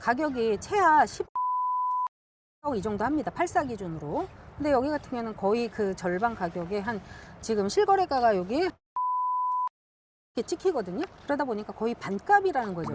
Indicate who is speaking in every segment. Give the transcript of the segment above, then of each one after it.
Speaker 1: 가격이 최하 10억 이 정도 합니다. 84 기준으로. 근데 여기 같은 경우는 거의 그 절반 가격에 한 지금 실거래가가 여기 이렇게 찍히거든요. 그러다 보니까 거의 반값이라는 거죠.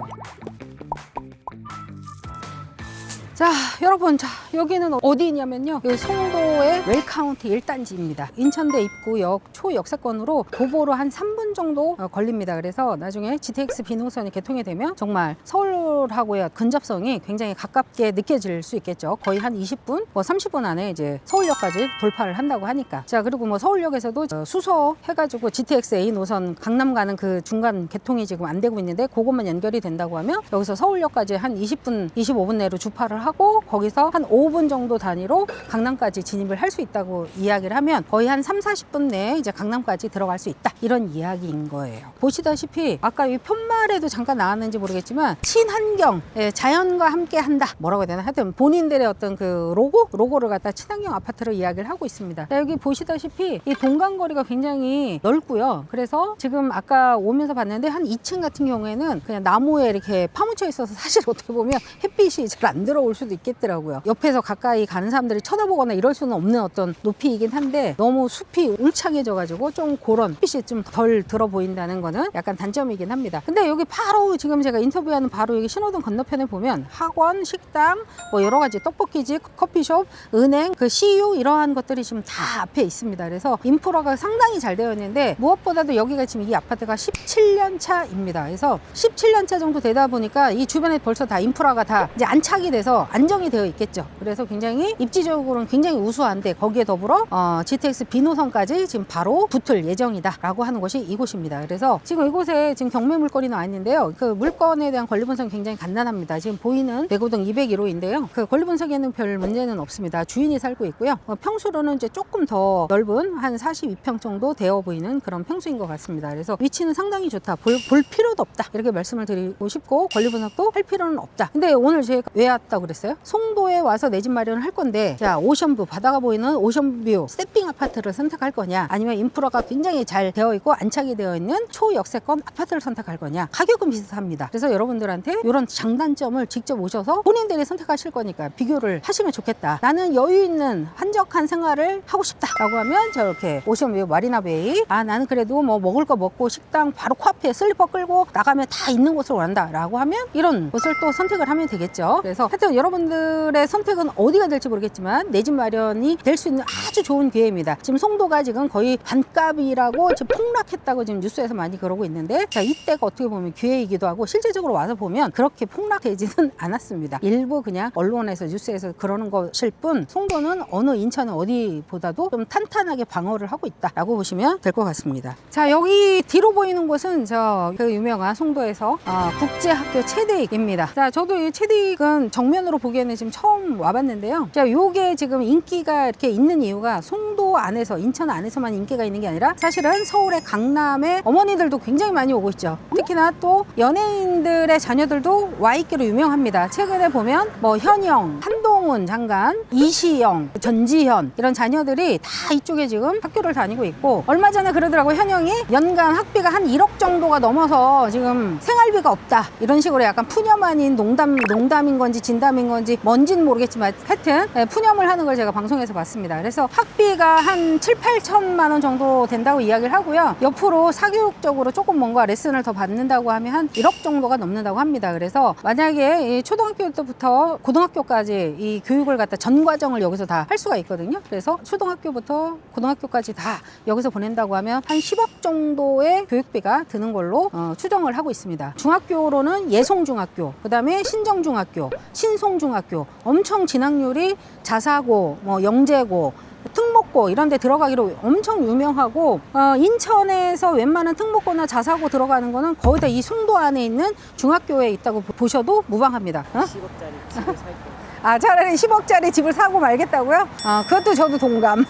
Speaker 1: 자, 여러분, 자, 여기는 어디냐면요. 여기 송도의 웰카운티 1단지입니다. 인천대 입구역 초역세권으로 도보로 한 3분 정도 걸립니다. 그래서 나중에 GTX B노선이 개통이 되면 정말 서울하고의 근접성이 굉장히 가깝게 느껴질 수 있겠죠. 거의 한 20분, 뭐 30분 안에 이제 서울역까지 돌파를 한다고 하니까. 자, 그리고 뭐 서울역에서도 수소 해가지고 GTX A 노선 강남 가는 그 중간 개통이 지금 안 되고 있는데 그것만 연결이 된다고 하면 여기서 서울역까지 한 20분, 25분 내로 주파를 하고 거기서 한 5분 정도 단위로 강남까지 진입을 할 수 있다고 이야기를 하면 거의 한 3, 40분 내에 이제 강남까지 들어갈 수 있다. 이런 이야기인 거예요. 보시다시피 아까 이 편말에도 잠깐 나왔는지 모르겠지만 친환경, 자연과 함께 한다. 뭐라고 해야 되나? 하여튼 본인들의 어떤 그 로고를 갖다 친환경 아파트로 이야기를 하고 있습니다. 자, 여기 보시다시피 이 동간거리가 굉장히 넓고요. 그래서 지금 아까 오면서 봤는데 한 2층 같은 경우에는 그냥 나무에 이렇게 파묻혀 있어서 사실 어떻게 보면 햇빛이 잘 안 들어올 수도 있겠더라고요. 옆에서 가까이 가는 사람들이 쳐다보거나 이럴 수는 없는 어떤 높이이긴 한데 너무 숲이 울창해져 가지고 좀 그런 햇빛이 좀 덜 들어 보인다는 거는 약간 단점이긴 합니다. 근데 여기 바로 지금 제가 인터뷰하는 바로 여기 신호등 건너편에 보면 학원, 식당, 뭐 여러 가지 떡볶이집, 커피숍, 은행, 그 CU 이러한 것들이 지금 다 앞에 있습니다. 그래서 인프라가 상당히 잘 되어 있는데 무엇보다도 여기가 지금 이 아파트가 17년 차입니다. 그래서 17년 차 정도 되다 보니까 이 주변에 벌써 다 인프라가 다 이제 안착이 돼서 안정이 되어 있겠죠. 그래서 굉장히 입지적으로는 굉장히 우수한데 거기에 더불어 GTX B노선까지 지금 바로 붙을 예정이다 라고 하는 곳이 이곳입니다. 그래서 지금 이곳에 지금 경매 물건이 나와 있는데요. 그 물건에 대한 권리 분석이 굉장히 간단합니다. 지금 보이는 대고동 201호인데요. 그 권리 분석에는 별 문제는 없습니다. 주인이 살고 있고요. 평수로는 이제 조금 더 넓은 한 42평 정도 되어 보이는 그런 평수인 것 같습니다. 그래서 위치는 상당히 좋다. 볼 필요도 없다. 이렇게 말씀을 드리고 싶고 권리 분석도 할 필요는 없다. 근데 오늘 제가 왜 왔다고 그랬어요? 송도에 와서 내 집 마련을 할 건데 자, 오션뷰, 바다가 보이는 오션뷰 세핑 아파트를 선택할 거냐 아니면 인프라가 굉장히 잘 되어 있고 안착이 되어 있는 초역세권 아파트를 선택할 거냐. 가격은 비슷합니다. 그래서 여러분들한테 이런 장단점을 직접 오셔서 본인들이 선택하실 거니까 비교를 하시면 좋겠다. 나는 여유 있는 한적한 생활을 하고 싶다 라고 하면 저렇게 오션뷰 마리나베이, 아 나는 그래도 뭐 먹을 거 먹고 식당 바로 코앞에 슬리퍼 끌고 나가면 다 있는 곳을 원한다 라고 하면 이런 곳을 또 선택을 하면 되겠죠. 그래서 하여튼 여러분들의 선택은 어디가 될지 모르겠지만 내 집 마련이 될 수 있는 아주 좋은 기회입니다. 지금 송도가 지금 거의 반값이라고 지금 폭락했다고 지금 뉴스에서 많이 그러고 있는데 자, 이때가 어떻게 보면 기회이기도 하고 실제적으로 와서 보면 그렇게 폭락되지는 않았습니다. 일부 그냥 언론에서 뉴스에서 그러는 것일 뿐 송도는 어느 인천의 어디보다도 좀 탄탄하게 방어를 하고 있다라고 보시면 될 것 같습니다. 자, 여기 뒤로 보이는 곳은 저 그 유명한 송도에서 국제학교 체대익입니다. 자, 저도 이 체대익은 정면으로 보기에는 지금 처음 와봤는데요. 자, 요게 지금 인기가 이렇게 있는 이유가 송도 안에서, 인천 안에서만 인기가 있는 게 아니라 사실은 서울의 강남의 어머니들도 굉장히 많이 오고 있죠. 특히나 또 연예인들의 자녀들도 와 있기로 유명합니다. 최근에 보면 뭐 현영, 한동훈 장관, 이시영, 전지현 이런 자녀들이 다 이쪽에 지금 학교를 다니고 있고 얼마 전에 그러더라고요. 현영이 연간 학비가 한 1억 정도가 넘어서 지금 생활비가 없다 이런 식으로 약간 푸념 아닌 농담인 건지 진담인 건지 뭔지는 모르겠지만 하여튼 푸념을 하는 걸 제가 방송에서 봤습니다. 그래서 학비가 한 7, 8천만 원 정도 된다고 이야기를 하고요. 옆으로 사교육적으로 조금 뭔가 레슨을 더 받는다고 하면 한 1억 정도가 넘는다고 합니다. 그래서 만약에 이 초등학교 때부터 고등학교까지 이 교육을 갖다 전 과정을 여기서 다 할 수가 있거든요. 그래서 초등학교부터 고등학교까지 다 여기서 보낸다고 하면 한 10억 정도의 교육비가 드는 걸로 추정을 하고 있습니다. 중학교로는 예송중학교, 그 다음에 신정중학교, 신송중학교 엄청 진학률이 자사고, 뭐 영재고, 특목고 이런 데 들어가기로 엄청 유명하고 인천에서 웬만한 특목고나 자사고 들어가는 거는 거의 다 이 송도 안에 있는 중학교에 있다고 보셔도 무방합니다.
Speaker 2: 10억짜리 집을 살 거예요.
Speaker 1: 아, 차라리 10억짜리 집을 사고 말겠다고요? 그것도 저도 동감.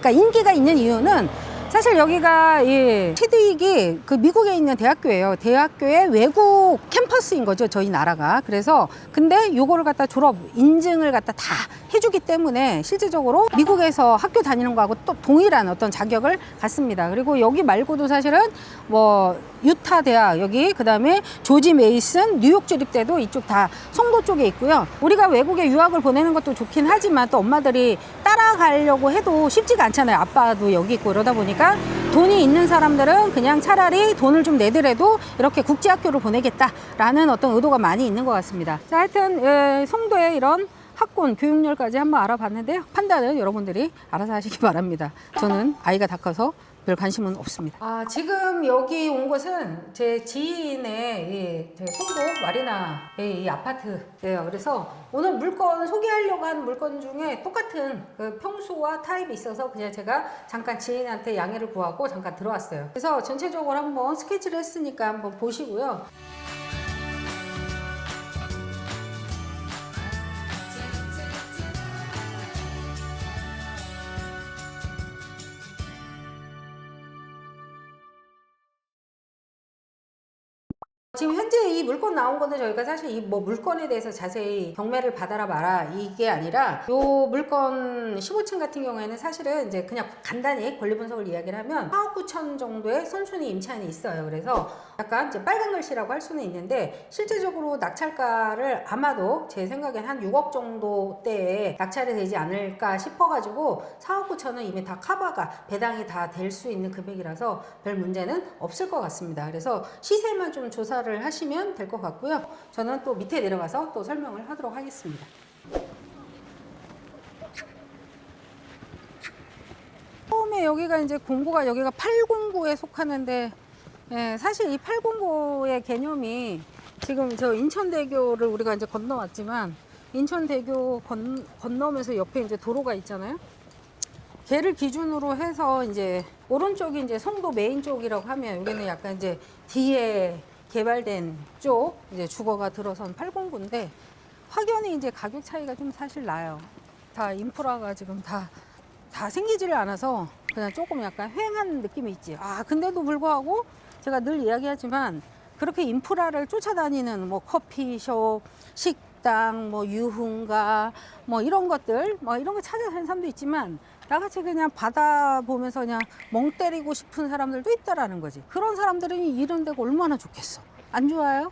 Speaker 1: 그러니까 인기가 있는 이유는 사실 여기가 이 치드윅이 그 미국에 있는 대학교예요. 대학교의 외국 캠퍼스인 거죠, 저희 나라가. 그래서 근데 요거를 갖다 졸업 인증을 갖다 다 해주기 때문에 실질적으로 미국에서 학교 다니는 거하고 또 동일한 어떤 자격을 갖습니다. 그리고 여기 말고도 사실은 뭐 유타 대학 여기, 그다음에 조지 메이슨 뉴욕 주립대도 이쪽 다 송도 쪽에 있고요. 우리가 외국에 유학을 보내는 것도 좋긴 하지만 또 엄마들이 따라가려고 해도 쉽지가 않잖아요. 아빠도 여기 있고 그러다 보니까 돈이 있는 사람들은 그냥 차라리 돈을 좀 내더라도 이렇게 국제학교를 보내겠다라는 어떤 의도가 많이 있는 것 같습니다. 자, 하여튼 송도에 이런 학군 교육열까지 한번 알아봤는데요. 판단은 여러분들이 알아서 하시기 바랍니다. 저는 아이가 다 커서 별 관심은 없습니다. 지금 여기 온 곳은 제 지인의 제 송도 마리나의 이 아파트예요. 그래서 오늘 물건 소개하려고 한 물건 중에 똑같은 그 평수와 타입이 있어서 그냥 제가 잠깐 지인한테 양해를 구하고 잠깐 들어왔어요. 그래서 전체적으로 한번 스케치를 했으니까 한번 보시고요. 지금 현재 이 물건 나온 거는 저희가 사실 이 뭐 물건에 대해서 자세히 경매를 받아라 마라 이게 아니라 요 물건 15층 같은 경우에는 사실은 이제 그냥 간단히 권리 분석을 이야기를 하면 4억 9천 정도의 선순위 임차인이 있어요. 그래서 약간 이제 빨간 글씨라고 할 수는 있는데 실제적으로 낙찰가를 아마도 제 생각엔 한 6억 정도대에 낙찰이 되지 않을까 싶어가지고 4억 9천은 이미 다 커버가 배당이 다 될 수 있는 금액이라서 별 문제는 없을 것 같습니다. 그래서 시세만 좀 조사를 하시면 될 것 같고요. 저는 또 밑에 내려가서 또 설명을 하도록 하겠습니다. 처음에 여기가 이제 공고가 여기가 809에 속하는데 사실 이 809의 개념이 지금 저 인천대교를 우리가 이제 건너왔지만 인천대교 건너면서 옆에 이제 도로가 있잖아요. 걔를 기준으로 해서 이제 오른쪽이 이제 송도 메인 쪽이라고 하면 여기는 약간 이제 뒤에 개발된 쪽 이제 주거가 들어선 809인데 확연히 이제 가격 차이가 좀 사실 나요. 다 인프라가 지금 다 생기지를 않아서 그냥 조금 약간 휑한 느낌이 있지. 근데도 불구하고 제가 늘 이야기하지만 그렇게 인프라를 쫓아다니는 뭐 커피숍, 식당, 뭐 유흥가, 뭐 이런 것들, 뭐 이런 거 찾아다니는 사람도 있지만 나같이 그냥 바다 보면서 그냥 멍 때리고 싶은 사람들도 있다라는 거지. 그런 사람들은 이런 데가 얼마나 좋겠어. 안 좋아요?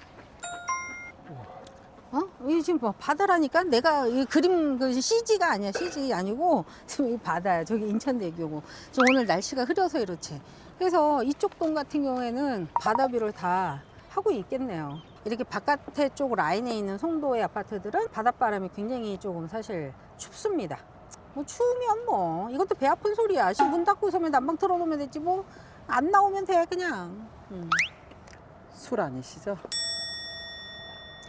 Speaker 1: 이 지금 뭐 바다라니까 내가 이 그림 그 CG가 아니야. CG 아니고 지금 이 바다야. 저기 인천대교고. 지금 오늘 날씨가 흐려서 이렇지. 그래서 이쪽 동 같은 경우에는 바다뷰를 다 하고 있겠네요. 이렇게 바깥에 쪽 라인에 있는 송도의 아파트들은 바닷바람이 굉장히 조금 사실 춥습니다. 뭐 추우면 뭐 이것도 배 아픈 소리야. 문 닫고 서면 난방 틀어놓으면 되지 뭐 안 나오면 돼 그냥.
Speaker 2: 술 아니시죠?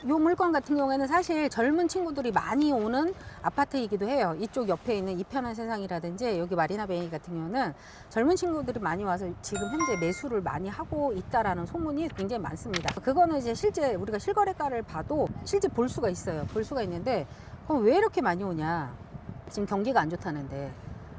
Speaker 1: 이 물건 같은 경우에는 사실 젊은 친구들이 많이 오는 아파트이기도 해요. 이쪽 옆에 있는 이편한 세상이라든지 여기 마리나베이 같은 경우는 젊은 친구들이 많이 와서 지금 현재 매수를 많이 하고 있다라는 소문이 굉장히 많습니다. 그거는 이제 실제 우리가 실거래가를 봐도 실제 볼 수가 있어요. 볼 수가 있는데 그럼 왜 이렇게 많이 오냐? 지금 경기가 안 좋다는데.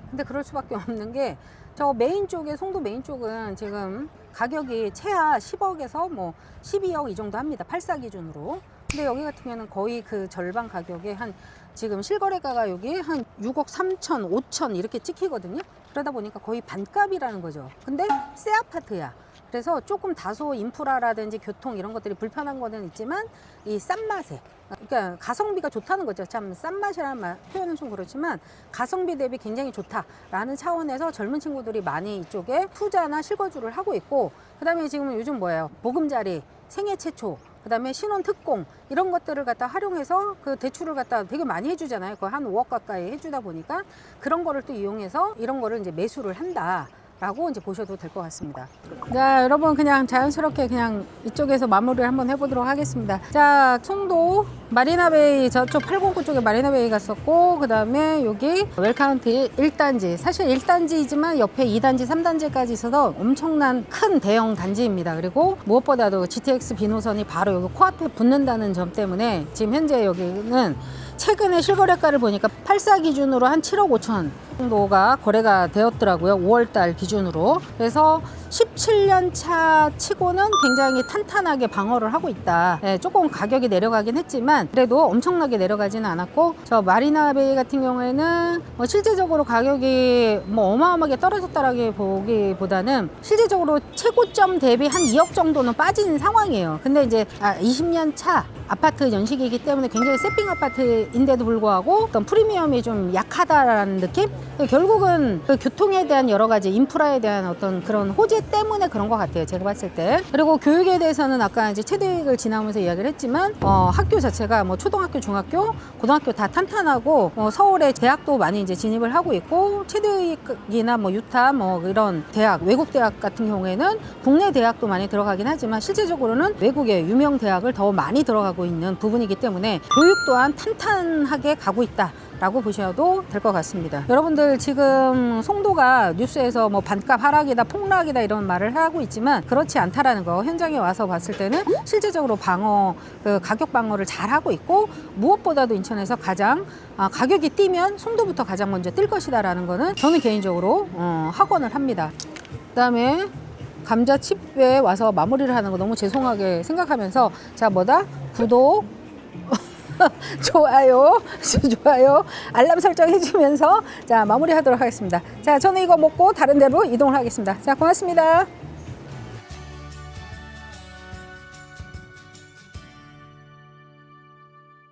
Speaker 1: 근데 그럴 수밖에 없는 게 저 메인 쪽에 송도 메인 쪽은 지금 가격이 최하 10억에서 뭐 12억 이 정도 합니다. 84 기준으로. 근데 여기 같은 경우는 거의 그 절반 가격에 한 지금 실거래가가 여기 한 6억 3천, 5천 이렇게 찍히거든요. 그러다 보니까 거의 반값이라는 거죠. 근데 새 아파트야. 그래서 조금 다소 인프라라든지 교통 이런 것들이 불편한 거는 있지만 이 싼 맛에, 그러니까 가성비가 좋다는 거죠. 참 싼 맛이라는 표현은 좀 그렇지만 가성비 대비 굉장히 좋다라는 차원에서 젊은 친구들이 많이 이쪽에 투자나 실거주를 하고 있고, 그다음에 지금 요즘 뭐예요? 보금자리, 생애 최초, 그다음에 신혼 특공 이런 것들을 갖다 활용해서 그 대출을 갖다 되게 많이 해주잖아요. 거의 한 5억 가까이 해주다 보니까 그런 거를 또 이용해서 이런 거를 이제 매수를 한다. 라고 이제 보셔도 될 것 같습니다. 자, 여러분 그냥 자연스럽게 그냥 이쪽에서 마무리를 한번 해보도록 하겠습니다. 자, 송도 마리나베이 저쪽 809 쪽에 마리나베이 갔었고, 그 다음에 여기 웰카운티 1단지, 사실 1단지이지만 옆에 2단지, 3단지까지 있어서 엄청난 큰 대형 단지입니다. 그리고 무엇보다도 GTX 비노선이 바로 여기 코앞에 붙는다는 점 때문에 지금 현재 여기는 최근에 실거래가를 보니까 84 기준으로 한 7억 5천 정도가 거래가 되었더라고요. 5월달 기준으로. 그래서 17년 차 치고는 굉장히 탄탄하게 방어를 하고 있다. 예, 조금 가격이 내려가긴 했지만 그래도 엄청나게 내려가지는 않았고, 저 마리나베이 같은 경우에는 뭐 실제적으로 가격이 뭐 어마어마하게 떨어졌다라기 보기보다는 실제적으로 최고점 대비 한 2억 정도는 빠진 상황이에요. 근데 이제 20년 차 아파트 연식이기 때문에 굉장히 세핑 아파트인데도 불구하고 어떤 프리미엄이 좀 약하다라는 느낌? 결국은 그 교통에 대한 여러 가지 인프라에 대한 어떤 그런 호재 때문에 그런 것 같아요. 제가 봤을 때. 그리고 교육에 대해서는 아까 이제 체대익을 지나면서 이야기를 했지만 학교 자체가 뭐 초등학교, 중학교, 고등학교 다 탄탄하고 서울에 대학도 많이 이제 진입을 하고 있고, 체대익이나 뭐 유타 뭐 이런 대학, 외국 대학 같은 경우에는 국내 대학도 많이 들어가긴 하지만 실제적으로는 외국의 유명 대학을 더 많이 들어가고 있는 부분이기 때문에 교육 또한 탄탄하게 가고 있다 라고 보셔도 될 것 같습니다. 여러분들 지금 송도가 뉴스에서 뭐 반값 하락이다, 폭락이다 이런 말을 하고 있지만 그렇지 않다라는 거, 현장에 와서 봤을 때는 실제적으로 가격 방어를 잘 하고 있고, 무엇보다도 인천에서 가장 가격이 뛰면 송도부터 가장 먼저 뛸 것이다라는 거는 저는 개인적으로 확언을 합니다. 그다음에 감자칩에 와서 마무리를 하는 거 너무 죄송하게 생각하면서, 자, 구독, 좋아요, 알람 설정 해주면서 자, 마무리하도록 하겠습니다. 자, 저는 이거 먹고 다른 데로 이동을 하겠습니다. 자, 고맙습니다.